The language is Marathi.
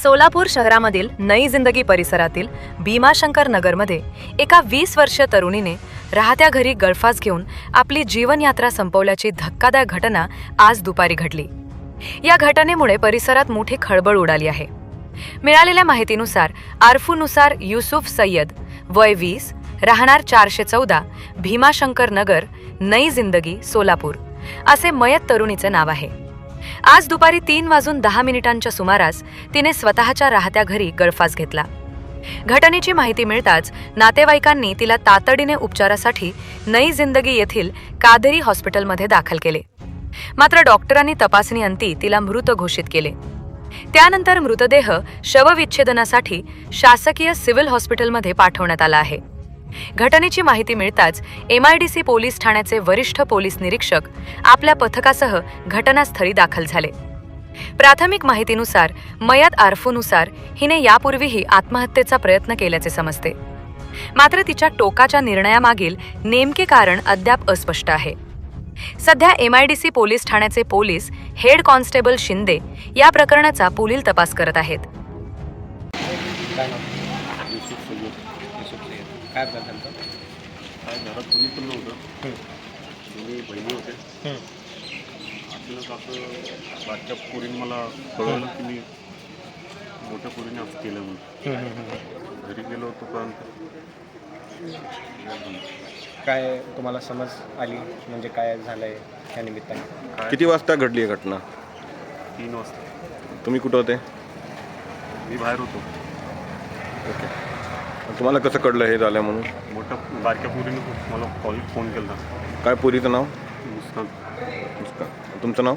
सोलापूर शहरामधील नई जिंदगी परिसरातील भीमाशंकर नगरमध्ये एका 20 वर्षीय तरुणीने राहत्या घरी गळफास घेऊन आपली जीवनयात्रा संपवल्याची धक्कादायक घटना आज दुपारी घडली। या घटनेमुळे परिसरात मोठी खळबळ उडाली आहे। मिळालेल्या माहितीनुसार आरफूनुसार युसुफ सय्यद वय 20 राहणार 414 भीमाशंकर नगर नई जिंदगी सोलापूर असे मयत तरुणीचे नाव आहे। आज दुपारी 3:10 सुमारास तिने स्वतःच्या राहत्या घरी गळफास घेतला। घटनेची माहिती मिळताच नातेवाईकांनी तिला तातडीने उपचारासाठी नई जिंदगी येथील कादेरी हॉस्पिटलमध्ये दाखल केले। मात्र डॉक्टरांनी तपासणीअंती तिला मृत घोषित केले। त्यानंतर मृतदेह शवविच्छेदनासाठी शासकीय सिव्हिल हॉस्पिटलमध्ये पाठवण्यात आला आहे। घटनेची माहिती मिळताच MIDC पोलीस ठाण्याचे वरिष्ठ पोलीस निरीक्षक आपल्या पथकासह घटनास्थळी दाखल झाले। प्राथमिक माहितीनुसार मयत आरफूनुसार हिने यापूर्वीही आत्महत्येचा प्रयत्न केल्याचे समजते। मात्र तिच्या टोकाच्या निर्णयामागील नेमके कारण अद्याप अस्पष्ट आहे। सध्या MIDC पोलीस ठाण्याचे पोलीस हेड कॉन्स्टेबल शिंदे या प्रकरणाचा पुढील तपास करत आहेत। काय झालं? काय घरात कोणी पण नव्हतं, दोन्ही बहिणी होते। अचानक असं बारक्या पोरीने मला कळवलं की मी मोठ्या पोरीने असं केलं म्हणून घरी गेलो होतो। पण काय तुम्हाला समज आली म्हणजे काय झालंय या निमित्ताने? किती वाजता घडली ही घटना? 3 वाजता। तुम्ही कुठं होते? मी बाहेर होतो। ओके, तुम्हाला कसं कळलं हे झालं म्हणून? मोठ्या बारक्या पोरीने मला फोन केला। काय पोरीचं नाव? मुस्कान। मुस्कान। तुमचं नाव?